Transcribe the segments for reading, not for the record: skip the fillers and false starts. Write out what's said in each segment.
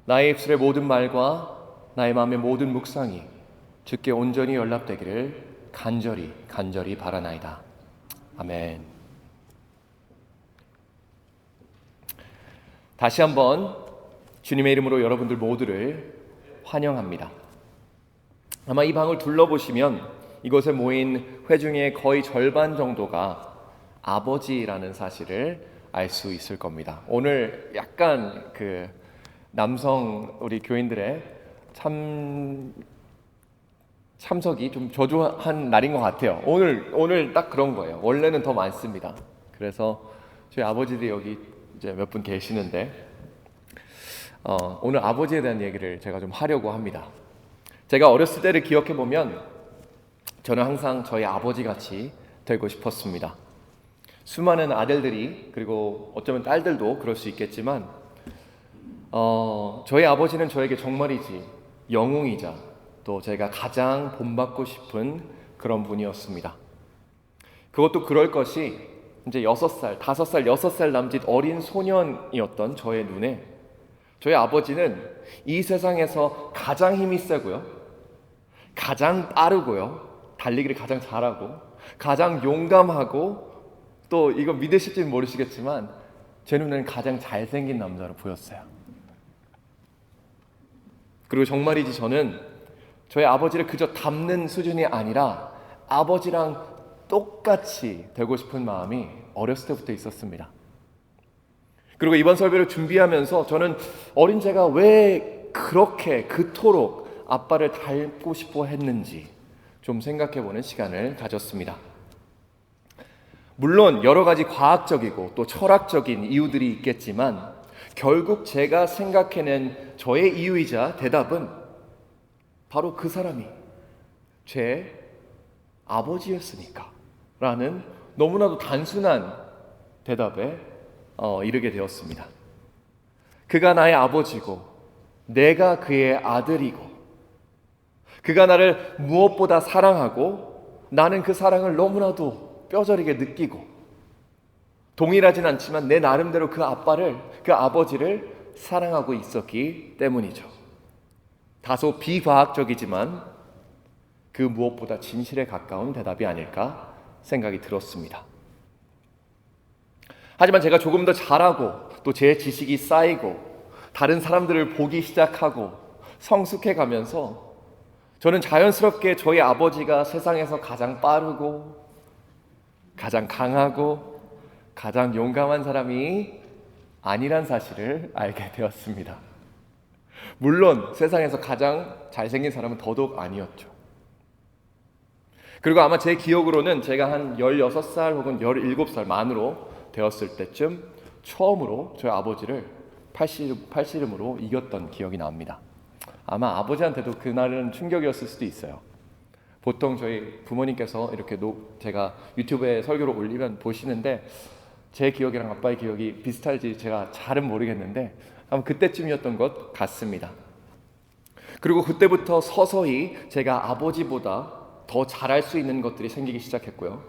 나의 입술의 모든 말과 나의 마음의 모든 묵상이 주께 온전히 연락되기를 간절히 바라나이다. 아멘. 다시 한번 주님의 이름으로 여러분들 모두를 환영합니다. 아마 이 방을 둘러보시면 이곳에 모인 회중의 거의 절반 정도가 아버지라는 사실을 알 수 있을 겁니다. 오늘 약간 남성 우리 교인들의 참석이 좀 저조한 날인 것 같아요. 오늘 딱 그런 거예요. 원래는 더 많습니다. 그래서 저희 아버지들이 여기 이제 몇 분 계시는데 오늘 아버지에 대한 얘기를 제가 좀 하려고 합니다. 제가 어렸을 때를 기억해 보면 저는 항상 저희 아버지 같이 되고 싶었습니다. 수많은 아들들이 그리고 어쩌면 딸들도 그럴 수 있겠지만 저희 아버지는 저에게 정말이지 영웅이자 또 제가 가장 본받고 싶은 그런 분이었습니다. 그것도 그럴 것이 이제 6살, 5살, 6살 남짓 어린 소년이었던 저의 눈에 저희 아버지는 이 세상에서 가장 힘이 세고요, 가장 빠르고요, 달리기를 가장 잘하고 가장 용감하고 또 이거 믿으실지는 모르시겠지만 제 눈에는 가장 잘생긴 남자로 보였어요. 그리고 정말이지 저는 저희 아버지를 그저 닮는 수준이 아니라 아버지랑 똑같이 되고 싶은 마음이 어렸을 때부터 있었습니다. 그리고 이번 설교를 준비하면서 저는 어린 제가 왜 그렇게 그토록 아빠를 닮고 싶어 했는지 좀 생각해보는 시간을 가졌습니다. 물론 여러 가지 과학적이고 또 철학적인 이유들이 있겠지만 결국 제가 생각해낸 저의 이유이자 대답은 바로 그 사람이 제 아버지였으니까 라는 너무나도 단순한 대답에 이르게 되었습니다. 그가 나의 아버지고 내가 그의 아들이고 그가 나를 무엇보다 사랑하고 나는 그 사랑을 너무나도 뼈저리게 느끼고 동일하진 않지만 내 나름대로 그 아버지를 사랑하고 있었기 때문이죠. 다소 비과학적이지만 그 무엇보다 진실에 가까운 대답이 아닐까 생각이 들었습니다. 하지만 제가 조금 더 자라고 또 제 지식이 쌓이고 다른 사람들을 보기 시작하고 성숙해 가면서 저는 자연스럽게 저희 아버지가 세상에서 가장 빠르고 가장 강하고 가장 용감한 사람이 아니란 사실을 알게 되었습니다. 물론 세상에서 가장 잘생긴 사람은 더더욱 아니었죠. 그리고 아마 제 기억으로는 제가 한 16살 혹은 17살 만으로 되었을 때쯤 처음으로 저희 아버지를 팔씨름으로 이겼던 기억이 납니다. 아마 아버지한테도 그날은 충격이었을 수도 있어요. 보통 저희 부모님께서 이렇게 제가 유튜브에 설교를 올리면 보시는데 제 기억이랑 아빠의 기억이 비슷할지 제가 잘은 모르겠는데 아마 그때쯤이었던 것 같습니다. 그리고 그때부터 서서히 제가 아버지보다 더 잘할 수 있는 것들이 생기기 시작했고요.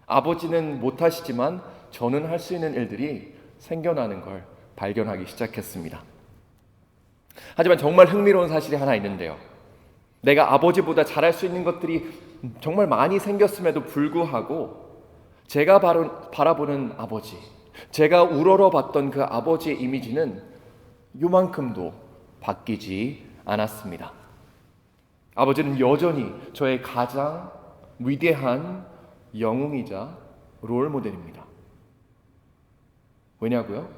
아버지는 못하시지만 저는 할 수 있는 일들이 생겨나는 걸 발견하기 시작했습니다. 하지만 정말 흥미로운 사실이 하나 있는데요. 내가 아버지보다 잘할 수 있는 것들이 정말 많이 생겼음에도 불구하고 제가 바라보는 아버지, 제가 우러러봤던 그 아버지의 이미지는 요만큼도 바뀌지 않았습니다. 아버지는 여전히 저의 가장 위대한 영웅이자 롤모델입니다. 왜냐고요?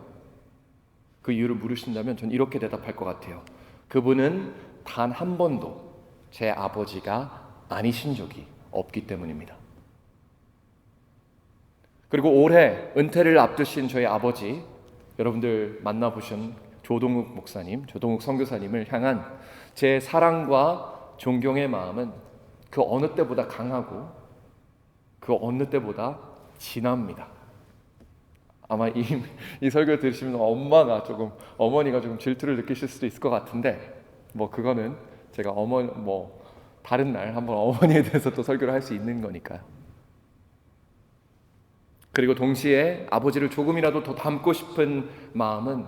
그 이유를 물으신다면 전 이렇게 대답할 것 같아요. 그분은 단 한 번도 제 아버지가 아니신 적이 없기 때문입니다. 그리고 올해 은퇴를 앞두신 저희 아버지, 여러분들 만나보신 조동욱 목사님, 조동욱 선교사님을 향한 제 사랑과 존경의 마음은 그 어느 때보다 강하고 그 어느 때보다 진합니다. 아마 이 설교 들으시면 어머니가 조금 질투를 느끼실 수도 있을 것 같은데 그거는 제가 다른 날 한번 어머니에 대해서 또 설교를 할 수 있는 거니까요. 그리고 동시에 아버지를 조금이라도 더 닮고 싶은 마음은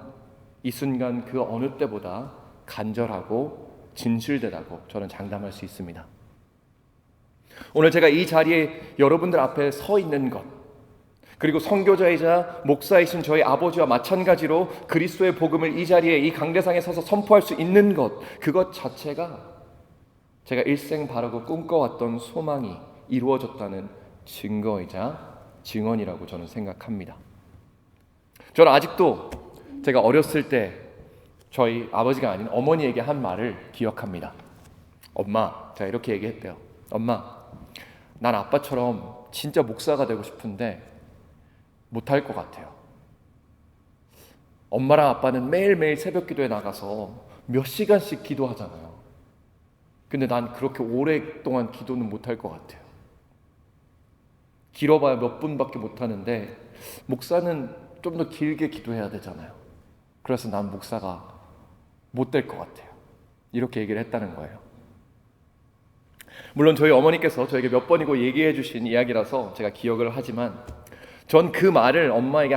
이 순간 그 어느 때보다 간절하고 진실되다고 저는 장담할 수 있습니다. 오늘 제가 이 자리에 여러분들 앞에 서 있는 것, 그리고 선교자이자 목사이신 저희 아버지와 마찬가지로 그리스도의 복음을 이 자리에 이 강대상에 서서 선포할 수 있는 것, 그것 자체가 제가 일생 바라고 꿈꿔왔던 소망이 이루어졌다는 증거이자 증언이라고 저는 생각합니다. 저는 아직도 제가 어렸을 때 저희 아버지가 아닌 어머니에게 한 말을 기억합니다. 엄마, 제가 이렇게 얘기했대요. 엄마, 난 아빠처럼 진짜 목사가 되고 싶은데 못할 것 같아요. 엄마랑 아빠는 매일매일 새벽 기도에 나가서 몇 시간씩 기도하잖아요. 근데 난 그렇게 오랫동안 기도는 못할 것 같아요. 길어봐야 몇 분밖에 못하는데 목사는 좀 더 길게 기도해야 되잖아요. 그래서 난 목사가 못 될 것 같아요. 이렇게 얘기를 했다는 거예요. 물론 저희 어머니께서 저에게 몇 번이고 얘기해 주신 이야기라서 제가 기억을 하지만 전 그 말을 어머니에게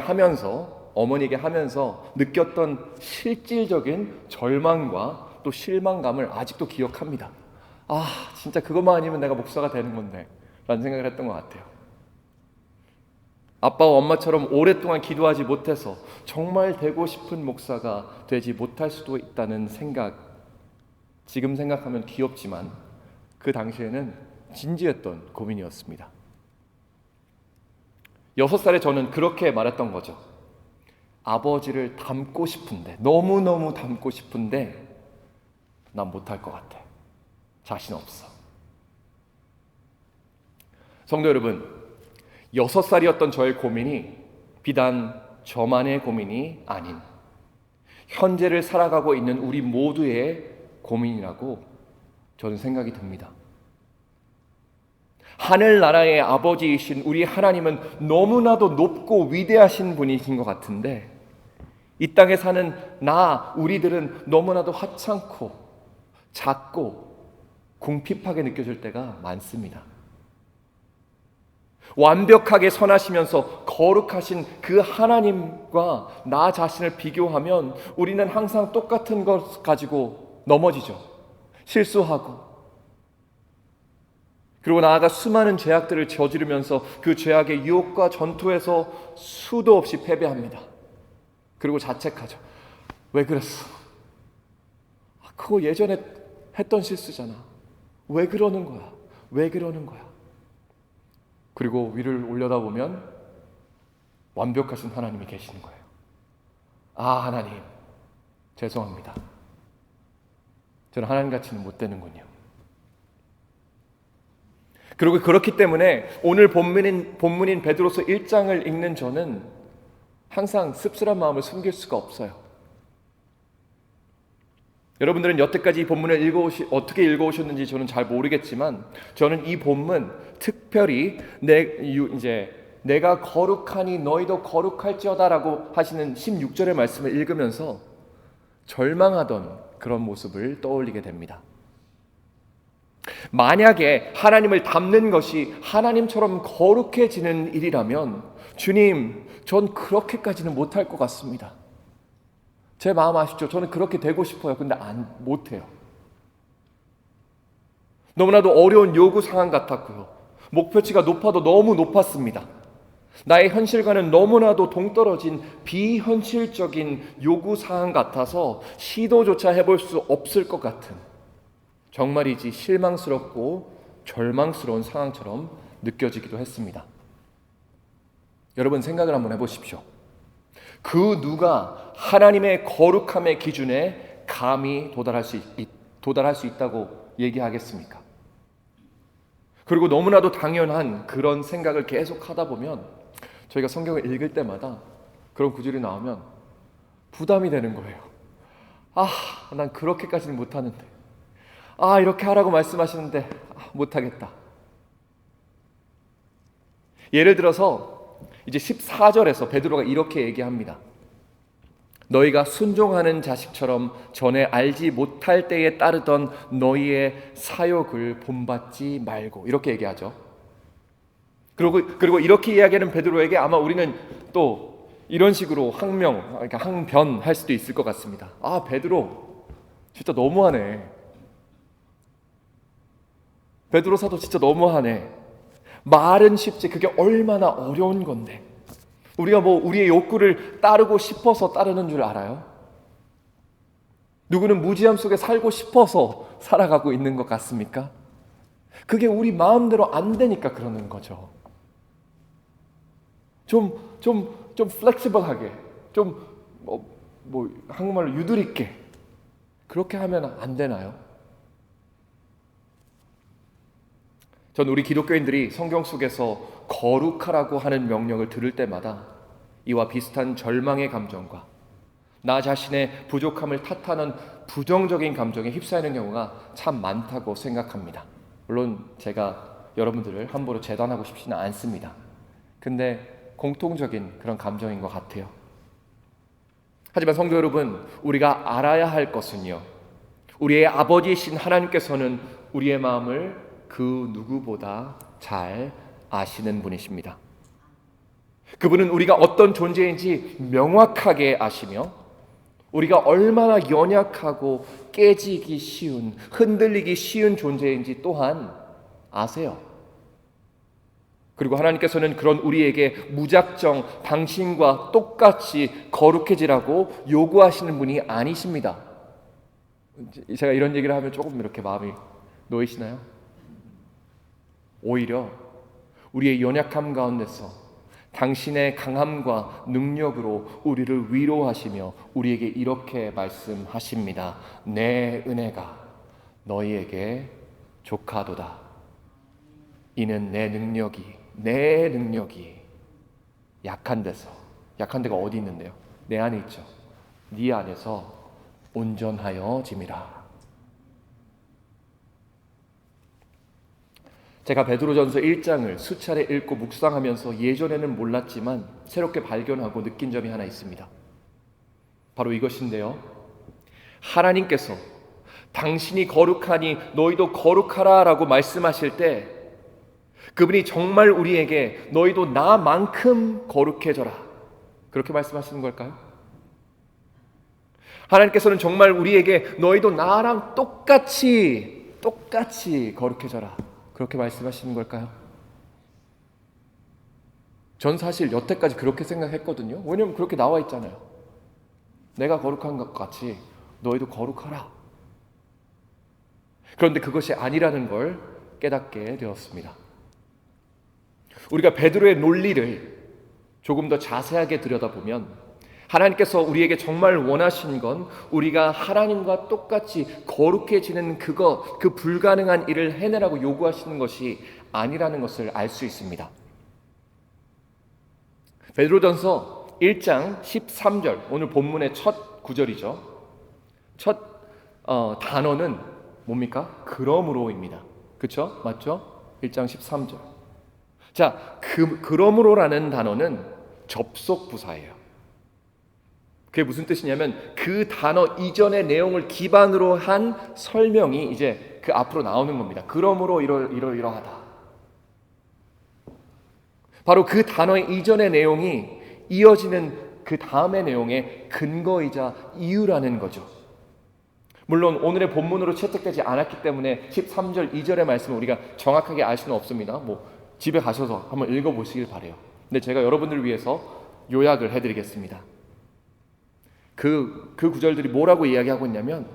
하면서 느꼈던 실질적인 절망과 또 실망감을 아직도 기억합니다. 진짜 그것만 아니면 내가 목사가 되는 건데 라는 생각을 했던 것 같아요. 아빠와 엄마처럼 오랫동안 기도하지 못해서 정말 되고 싶은 목사가 되지 못할 수도 있다는 생각, 지금 생각하면 귀엽지만 그 당시에는 진지했던 고민이었습니다. 6살에 저는 그렇게 말했던 거죠. 아버지를 닮고 싶은데, 너무너무 닮고 싶은데 난 못할 것 같아. 자신 없어. 성도 여러분, 6살이었던 저의 고민이 비단 저만의 고민이 아닌 현재를 살아가고 있는 우리 모두의 고민이라고 저는 생각이 듭니다. 하늘나라의 아버지이신 우리 하나님은 너무나도 높고 위대하신 분이신 것 같은데 이 땅에 사는 우리들은 너무나도 하찮고 작고 궁핍하게 느껴질 때가 많습니다. 완벽하게 선하시면서 거룩하신 그 하나님과 나 자신을 비교하면 우리는 항상 똑같은 것 가지고 넘어지죠. 실수하고 그리고 나아가 수많은 죄악들을 저지르면서 그 죄악의 유혹과 전투에서 수도 없이 패배합니다. 그리고 자책하죠. 왜 그랬어? 그거 예전에 했던 실수잖아. 왜 그러는 거야? 왜 그러는 거야? 그리고 위를 올려다보면 완벽하신 하나님이 계시는 거예요. 하나님, 죄송합니다. 저는 하나님같이는 못 되는군요. 그리고 그렇기 때문에 오늘 본문인 베드로서 1장을 읽는 저는 항상 씁쓸한 마음을 숨길 수가 없어요. 여러분들은 여태까지 이 본문을 어떻게 읽어오셨는지 저는 잘 모르겠지만 저는 이 본문 특별히 내가 거룩하니 너희도 거룩할지어다라고 하시는 16절의 말씀을 읽으면서 절망하던 그런 모습을 떠올리게 됩니다. 만약에 하나님을 닮는 것이 하나님처럼 거룩해지는 일이라면 주님, 전 그렇게까지는 못할 것 같습니다. 제 마음 아시죠? 저는 그렇게 되고 싶어요. 근데 못해요. 너무나도 어려운 요구 상황 같았고요. 목표치가 높아도 너무 높았습니다. 나의 현실과는 너무나도 동떨어진 비현실적인 요구 사항 같아서 시도조차 해볼 수 없을 것 같은 정말이지 실망스럽고 절망스러운 상황처럼 느껴지기도 했습니다. 여러분 생각을 한번 해보십시오. 그 누가 하나님의 거룩함의 기준에 감히 도달할 수 있다고 얘기하겠습니까? 그리고 너무나도 당연한 그런 생각을 계속 하다 보면 저희가 성경을 읽을 때마다 그런 구절이 나오면 부담이 되는 거예요. 난 그렇게까지는 못하는데 이렇게 하라고 말씀하시는데 못하겠다. 예를 들어서 이제 14절에서 베드로가 이렇게 얘기합니다. 너희가 순종하는 자식처럼 전에 알지 못할 때에 따르던 너희의 사욕을 본받지 말고 이렇게 얘기하죠. 그리고 이렇게 이야기하는 베드로에게 아마 우리는 또 이런 식으로 항변할 수도 있을 것 같습니다. 베드로, 진짜 너무하네. 베드로 사도 진짜 너무하네. 말은 쉽지 그게 얼마나 어려운 건데. 우리가 뭐 우리의 욕구를 따르고 싶어서 따르는 줄 알아요? 누구는 무지함 속에 살고 싶어서 살아가고 있는 것 같습니까? 그게 우리 마음대로 안 되니까 그러는 거죠. 좀 플렉시블하게, 한국말로 유도리 있게 그렇게 하면 안 되나요? 전 우리 기독교인들이 성경 속에서 거룩하라고 하는 명령을 들을 때마다 이와 비슷한 절망의 감정과 나 자신의 부족함을 탓하는 부정적인 감정에 휩싸이는 경우가 참 많다고 생각합니다. 물론 제가 여러분들을 함부로 재단하고 싶지는 않습니다. 근데 공통적인 그런 감정인 것 같아요. 하지만 성도 여러분, 우리가 알아야 할 것은요, 우리의 아버지이신 하나님께서는 우리의 마음을 그 누구보다 잘 아시는 분이십니다. 그분은 우리가 어떤 존재인지 명확하게 아시며 우리가 얼마나 연약하고 깨지기 쉬운, 흔들리기 쉬운 존재인지 또한 아세요. 그리고 하나님께서는 그런 우리에게 무작정 당신과 똑같이 거룩해지라고 요구하시는 분이 아니십니다. 제가 이런 얘기를 하면 조금 이렇게 마음이 놓이시나요? 오히려 우리의 연약함 가운데서 당신의 강함과 능력으로 우리를 위로하시며 우리에게 이렇게 말씀하십니다. 내 은혜가 너희에게 족하도다. 이는 내 능력이 약한 데가 어디 있는데요? 내 안에 있죠. 네 안에서 온전하여 짐이라. 제가 베드로전서 1장을 수차례 읽고 묵상하면서 예전에는 몰랐지만 새롭게 발견하고 느낀 점이 하나 있습니다. 바로 이것인데요. 하나님께서 당신이 거룩하니 너희도 거룩하라 라고 말씀하실 때 그분이 정말 우리에게 너희도 나만큼 거룩해져라 그렇게 말씀하시는 걸까요? 하나님께서는 정말 우리에게 너희도 나랑 똑같이 거룩해져라 그렇게 말씀하시는 걸까요? 전 사실 여태까지 그렇게 생각했거든요. 왜냐하면 그렇게 나와 있잖아요. 내가 거룩한 것 같이 너희도 거룩하라. 그런데 그것이 아니라는 걸 깨닫게 되었습니다. 우리가 베드로의 논리를 조금 더 자세하게 들여다보면 하나님께서 우리에게 정말 원하신 건 우리가 하나님과 똑같이 거룩해지는 그 불가능한 일을 해내라고 요구하시는 것이 아니라는 것을 알 수 있습니다. 베드로전서 1장 13절, 오늘 본문의 첫 구절이죠. 첫 단어는 뭡니까? 그러므로입니다. 그렇죠? 맞죠? 1장 13절. 자, 그러므로라는 단어는 접속 부사예요. 그게 무슨 뜻이냐면 그 단어 이전의 내용을 기반으로 한 설명이 이제 그 앞으로 나오는 겁니다. 그러므로 이러하다. 바로 그 단어의 이전의 내용이 이어지는 그 다음의 내용의 근거이자 이유라는 거죠. 물론 오늘의 본문으로 채택되지 않았기 때문에 13절 2절의 말씀을 우리가 정확하게 알 수는 없습니다. 집에 가셔서 한번 읽어보시길 바라요. 근데 제가 여러분들을 위해서 요약을 해드리겠습니다. 그 구절들이 뭐라고 이야기하고 있냐면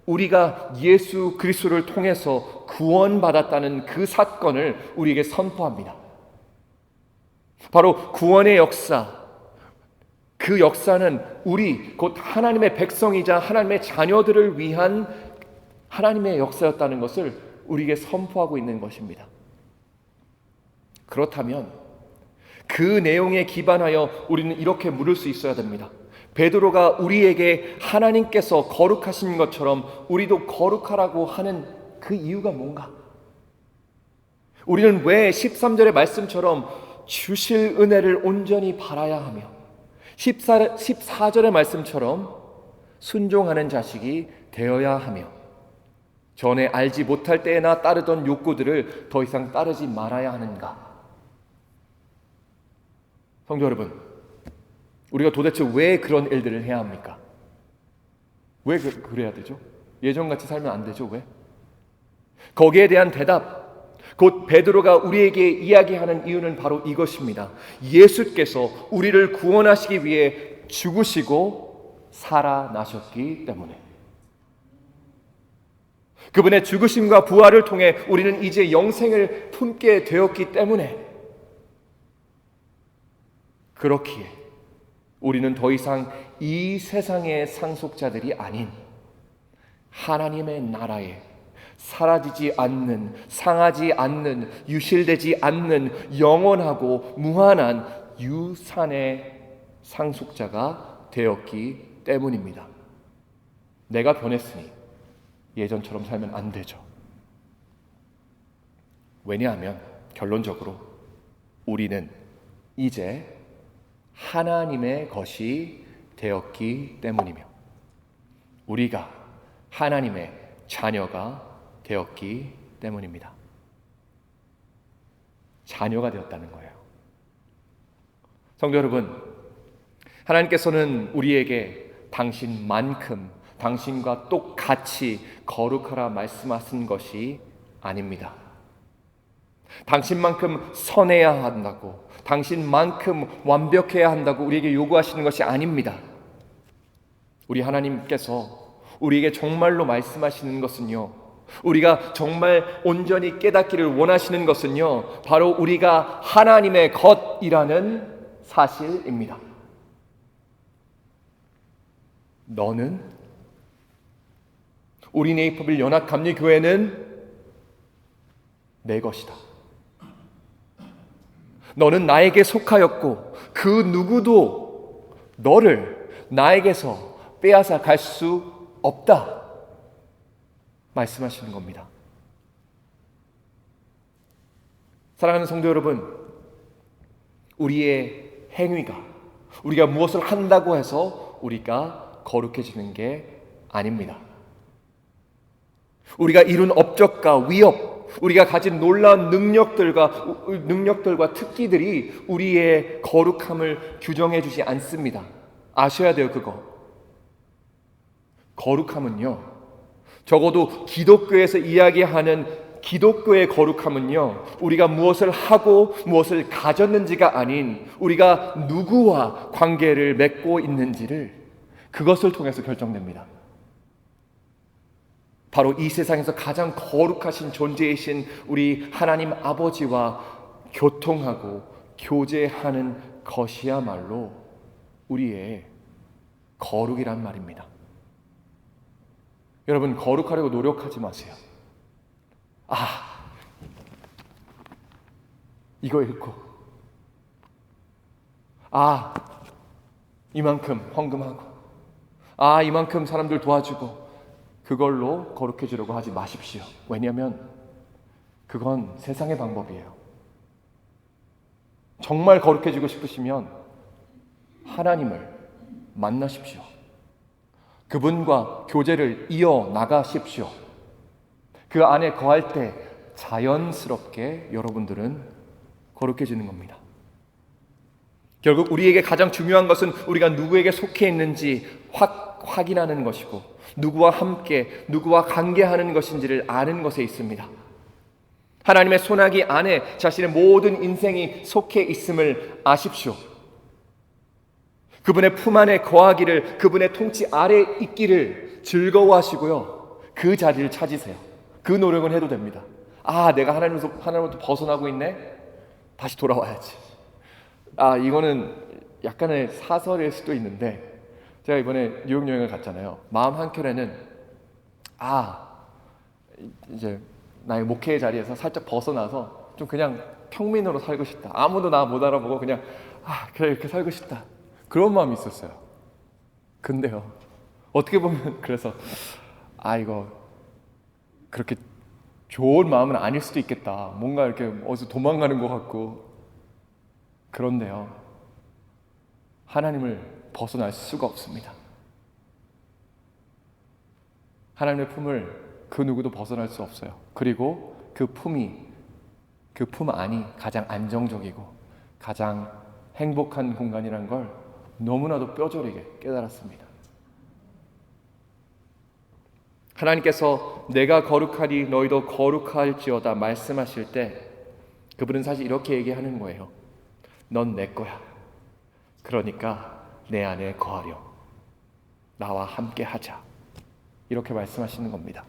우리가 예수 그리스도를 통해서 구원받았다는 그 사건을 우리에게 선포합니다. 바로 구원의 역사, 그 역사는 우리 곧 하나님의 백성이자 하나님의 자녀들을 위한 하나님의 역사였다는 것을 우리에게 선포하고 있는 것입니다. 그렇다면 그 내용에 기반하여 우리는 이렇게 물을 수 있어야 됩니다. 베드로가 우리에게 하나님께서 거룩하신 것처럼 우리도 거룩하라고 하는 그 이유가 뭔가? 우리는 왜 13절의 말씀처럼 주실 은혜를 온전히 바라야 하며 14절의 말씀처럼 순종하는 자식이 되어야 하며 전에 알지 못할 때에나 따르던 욕구들을 더 이상 따르지 말아야 하는가? 성도 여러분, 우리가 도대체 왜 그런 일들을 해야 합니까? 왜 그래야 되죠? 예전같이 살면 안 되죠. 왜? 거기에 대한 대답, 곧 베드로가 우리에게 이야기하는 이유는 바로 이것입니다. 예수께서 우리를 구원하시기 위해 죽으시고 살아나셨기 때문에. 그분의 죽으심과 부활을 통해 우리는 이제 영생을 품게 되었기 때문에, 그렇기에 우리는 더 이상 이 세상의 상속자들이 아닌 하나님의 나라에 사라지지 않는, 상하지 않는, 유실되지 않는 영원하고 무한한 유산의 상속자가 되었기 때문입니다. 내가 변했으니 예전처럼 살면 안 되죠. 왜냐하면 결론적으로 우리는 이제 하나님의 것이 되었기 때문이며, 우리가 하나님의 자녀가 되었기 때문입니다. 자녀가 되었다는 거예요. 성도 여러분, 하나님께서는 우리에게 당신만큼, 당신과 똑같이 거룩하라 말씀하신 것이 아닙니다. 당신만큼 선해야 한다고, 당신만큼 완벽해야 한다고 우리에게 요구하시는 것이 아닙니다. 우리 하나님께서 우리에게 정말로 말씀하시는 것은요, 우리가 정말 온전히 깨닫기를 원하시는 것은요, 바로 우리가 하나님의 것이라는 사실입니다. 너는, 우리 네이퍼빌 연합감리교회는 내 것이다. 너는 나에게 속하였고 그 누구도 너를 나에게서 빼앗아 갈 수 없다 말씀하시는 겁니다. 사랑하는 성도 여러분, 우리의 행위가, 우리가 무엇을 한다고 해서 우리가 거룩해지는 게 아닙니다. 우리가 이룬 업적과 위업, 우리가 가진 놀라운 능력들과 특기들이 우리의 거룩함을 규정해 주지 않습니다. 아셔야 돼요, 그거. 거룩함은요, 적어도 기독교에서 이야기하는 기독교의 거룩함은요, 우리가 무엇을 하고 무엇을 가졌는지가 아닌 우리가 누구와 관계를 맺고 있는지를, 그것을 통해서 결정됩니다. 바로 이 세상에서 가장 거룩하신 존재이신 우리 하나님 아버지와 교통하고 교제하는 것이야말로 우리의 거룩이란 말입니다. 여러분, 거룩하려고 노력하지 마세요. 이거 읽고, 이만큼 헌금하고, 이만큼 사람들 도와주고, 그걸로 거룩해지려고 하지 마십시오. 왜냐하면 그건 세상의 방법이에요. 정말 거룩해지고 싶으시면 하나님을 만나십시오. 그분과 교제를 이어나가십시오. 그 안에 거할 때 자연스럽게 여러분들은 거룩해지는 겁니다. 결국 우리에게 가장 중요한 것은 우리가 누구에게 속해 있는지 확인하는 것이고, 누구와 함께, 누구와 관계하는 것인지를 아는 것에 있습니다. 하나님의 손아귀 안에 자신의 모든 인생이 속해 있음을 아십시오. 그분의 품 안에 거하기를, 그분의 통치 아래 있기를 즐거워하시고요, 그 자리를 찾으세요. 그 노력은 해도 됩니다. 내가 하나님으로부터 벗어나고 있네? 다시 돌아와야지. 이거는 약간의 사설일 수도 있는데, 제가 이번에 뉴욕 여행을 갔잖아요. 마음 한켠에는 이제 나의 목회의 자리에서 살짝 벗어나서 좀 그냥 평민으로 살고 싶다. 아무도 나 못 알아보고 그냥 그래, 이렇게 살고 싶다. 그런 마음이 있었어요. 근데요, 어떻게 보면 그래서 이거 그렇게 좋은 마음은 아닐 수도 있겠다. 뭔가 이렇게 어디서 도망가는 것 같고. 그런데요, 하나님을 벗어날 수가 없습니다. 하나님의 품을 그 누구도 벗어날 수 없어요. 그리고 그 품 안이 가장 안정적이고 가장 행복한 공간이란 걸 너무나도 뼈저리게 깨달았습니다. 하나님께서 내가 거룩하니 너희도 거룩할지어다 말씀하실 때 그분은 사실 이렇게 얘기하는 거예요. 넌 내 거야. 그러니까 내 안에 거하렴. 나와 함께 하자. 이렇게 말씀하시는 겁니다.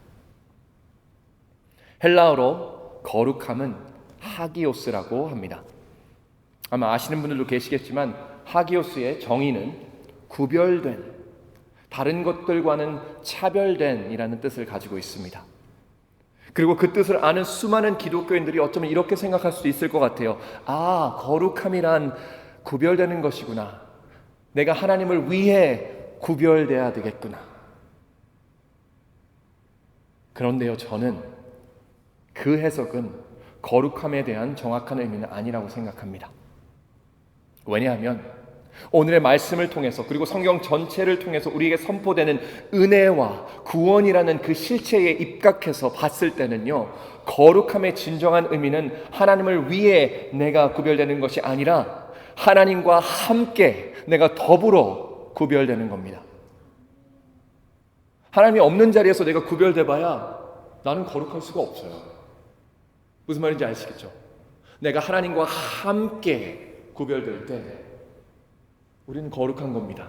헬라어로 거룩함은 하기오스라고 합니다. 아마 아시는 분들도 계시겠지만 하기오스의 정의는 구별된, 다른 것들과는 차별된 이라는 뜻을 가지고 있습니다. 그리고 그 뜻을 아는 수많은 기독교인들이 어쩌면 이렇게 생각할 수도 있을 것 같아요. 아, 거룩함이란 구별되는 것이구나. 내가 하나님을 위해 구별돼야 되겠구나. 그런데요, 저는 그 해석은 거룩함에 대한 정확한 의미는 아니라고 생각합니다. 왜냐하면 오늘의 말씀을 통해서 그리고 성경 전체를 통해서 우리에게 선포되는 은혜와 구원이라는 그 실체에 입각해서 봤을 때는요, 거룩함의 진정한 의미는 하나님을 위해 내가 구별되는 것이 아니라 하나님과 함께 내가 더불어 구별되는 겁니다. 하나님이 없는 자리에서 내가 구별돼 봐야 나는 거룩할 수가 없어요. 무슨 말인지 아시겠죠? 내가 하나님과 함께 구별될 때 우리는 거룩한 겁니다.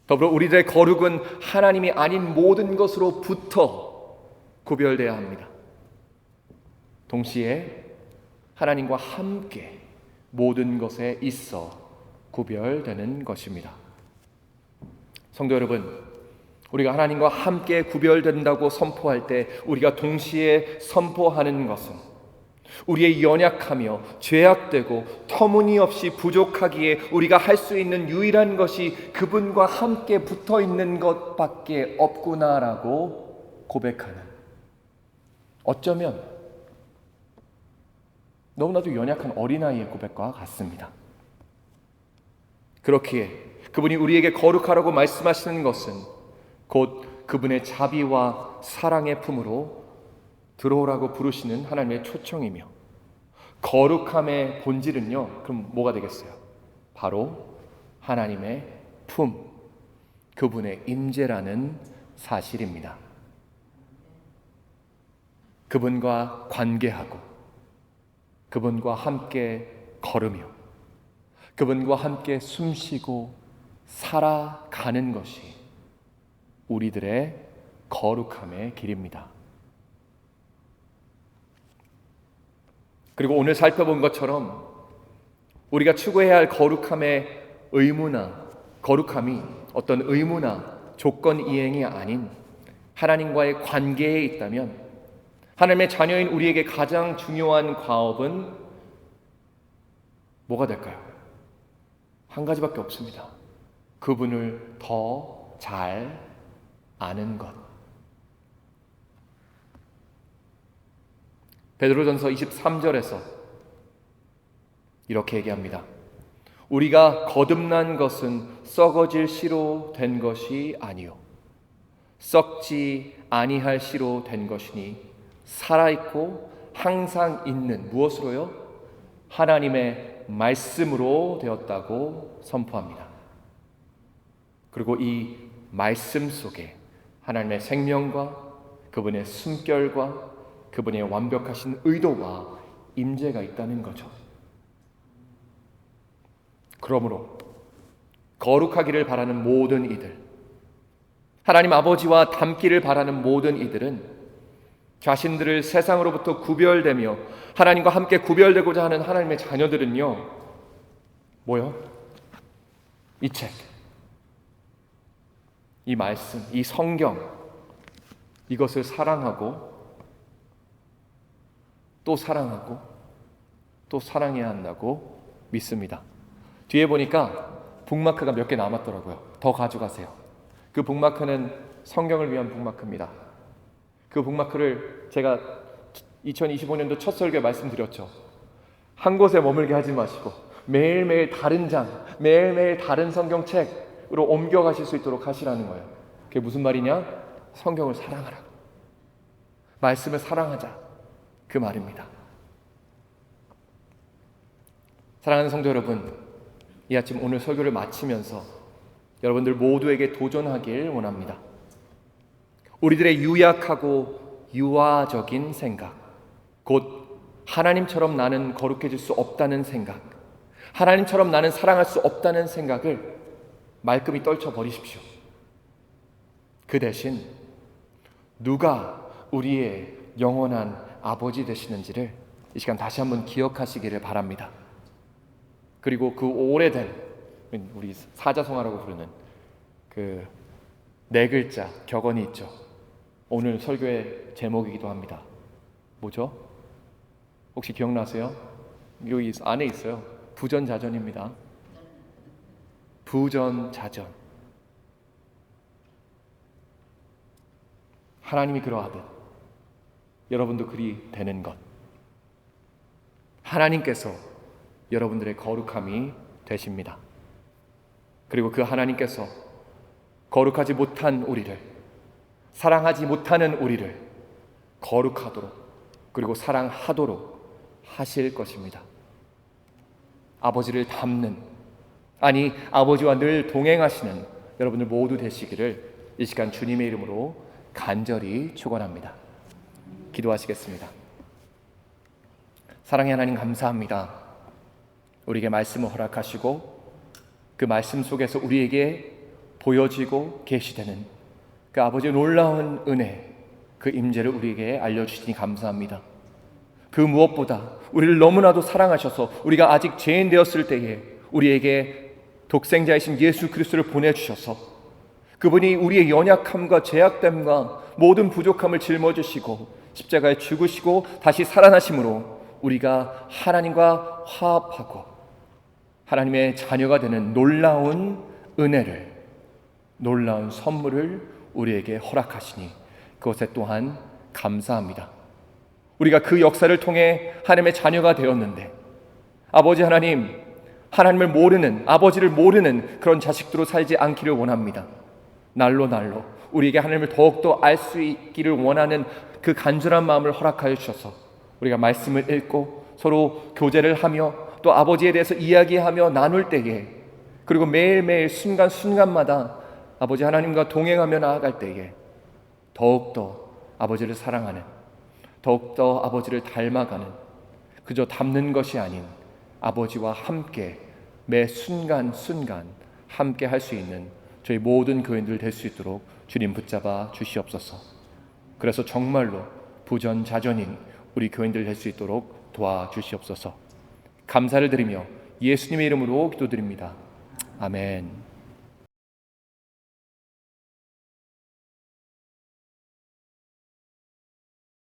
더불어 우리들의 거룩은 하나님이 아닌 모든 것으로부터 구별돼야 합니다. 동시에 하나님과 함께 모든 것에 있어 구별되는 것입니다. 성도 여러분, 우리가 하나님과 함께 구별된다고 선포할 때 우리가 동시에 선포하는 것은 우리의 연약하며 죄악되고 터무니없이 부족하기에 우리가 할 수 있는 유일한 것이 그분과 함께 붙어 있는 것밖에 없구나라고 고백하는, 어쩌면 너무나도 연약한 어린아이의 고백과 같습니다. 그렇기에 그분이 우리에게 거룩하라고 말씀하시는 것은 곧 그분의 자비와 사랑의 품으로 들어오라고 부르시는 하나님의 초청이며, 거룩함의 본질은요, 그럼 뭐가 되겠어요? 바로 하나님의 품, 그분의 임재라는 사실입니다. 그분과 관계하고 그분과 함께 걸으며 그분과 함께 숨쉬고 살아가는 것이 우리들의 거룩함의 길입니다. 그리고 오늘 살펴본 것처럼 우리가 추구해야 할 거룩함의 거룩함이 어떤 의무나 조건 이행이 아닌 하나님과의 관계에 있다면 하나님의 자녀인 우리에게 가장 중요한 과업은 뭐가 될까요? 한 가지밖에 없습니다. 그분을 더 잘 아는 것. 베드로전서 23절에서 이렇게 얘기합니다. 우리가 거듭난 것은 썩어질 씨로 된 것이 아니요 썩지 아니할 씨로 된 것이니 살아있고 항상 있는 무엇으로요? 하나님의 말씀으로 되었다고 선포합니다. 그리고 이 말씀 속에 하나님의 생명과 그분의 숨결과 그분의 완벽하신 의도와 임재가 있다는 거죠. 그러므로 거룩하기를 바라는 모든 이들, 하나님 아버지와 닮기를 바라는 모든 이들은 자신들을 세상으로부터 구별되며 하나님과 함께 구별되고자 하는 하나님의 자녀들은요, 뭐요? 이 책, 이 말씀, 이 성경, 이것을 사랑하고 또 사랑하고 또 사랑해야 한다고 믿습니다. 뒤에 보니까 북마크가 몇 개 남았더라고요. 더 가져가세요. 그 북마크는 성경을 위한 북마크입니다. 그 북마크를 제가 2025년도 첫 설교에 말씀드렸죠. 한 곳에 머물게 하지 마시고 매일매일 다른 장, 매일매일 다른 성경책으로 옮겨가실 수 있도록 하시라는 거예요. 그게 무슨 말이냐? 성경을 사랑하라. 말씀을 사랑하자. 그 말입니다. 사랑하는 성도 여러분, 이 아침 오늘 설교를 마치면서 여러분들 모두에게 도전하길 원합니다. 우리들의 유약하고 유아적인 생각, 곧 하나님처럼 나는 거룩해질 수 없다는 생각, 하나님처럼 나는 사랑할 수 없다는 생각을 말끔히 떨쳐버리십시오. 그 대신 누가 우리의 영원한 아버지 되시는지를 이 시간 다시 한번 기억하시기를 바랍니다. 그리고 그 오래된, 우리 사자성어라고 부르는 그 네 글자 격언이 있죠. 오늘 설교의 제목이기도 합니다. 뭐죠? 혹시 기억나세요? 여기 안에 있어요. 부전자전입니다. 부전자전. 하나님이 그러하듯 여러분도 그리 되는 것. 하나님께서 여러분들의 거룩함이 되십니다. 그리고 그 하나님께서 거룩하지 못한 우리를, 사랑하지 못하는 우리를 거룩하도록, 그리고 사랑하도록 하실 것입니다. 아버지를 닮는, 아니 아버지와 늘 동행하시는 여러분들 모두 되시기를 이 시간 주님의 이름으로 간절히 축원합니다. 기도하시겠습니다. 사랑의 하나님, 감사합니다. 우리에게 말씀을 허락하시고 그 말씀 속에서 우리에게 보여지고 계시되는 그 아버지의 놀라운 은혜, 그 임재를 우리에게 알려주시니 감사합니다. 그 무엇보다 우리를 너무나도 사랑하셔서 우리가 아직 죄인 되었을 때에 우리에게 독생자이신 예수 그리스도를 보내주셔서 그분이 우리의 연약함과 죄악됨과 모든 부족함을 짊어지시고 십자가에 죽으시고 다시 살아나심으로 우리가 하나님과 화합하고 하나님의 자녀가 되는 놀라운 은혜를, 놀라운 선물을 우리에게 허락하시니 그것에 또한 감사합니다. 우리가 그 역사를 통해 하나님의 자녀가 되었는데 아버지 하나님, 하나님을 모르는, 아버지를 모르는 그런 자식들로 살지 않기를 원합니다. 날로 우리에게 하나님을 더욱더 알 수 있기를 원하는 그 간절한 마음을 허락하여 주셔서 우리가 말씀을 읽고 서로 교제를 하며 또 아버지에 대해서 이야기하며 나눌 때에, 그리고 매일매일 순간순간마다 아버지 하나님과 동행하며 나아갈 때에 더욱더 아버지를 사랑하는, 더욱더 아버지를 닮아가는, 그저 닮는 것이 아닌 아버지와 함께 매 순간순간 함께 할 수 있는 저희 모든 교인들 될 수 있도록 주님 붙잡아 주시옵소서. 그래서 정말로 부전자전인 우리 교인들 될 수 있도록 도와주시옵소서. 감사를 드리며 예수님의 이름으로 기도드립니다. 아멘.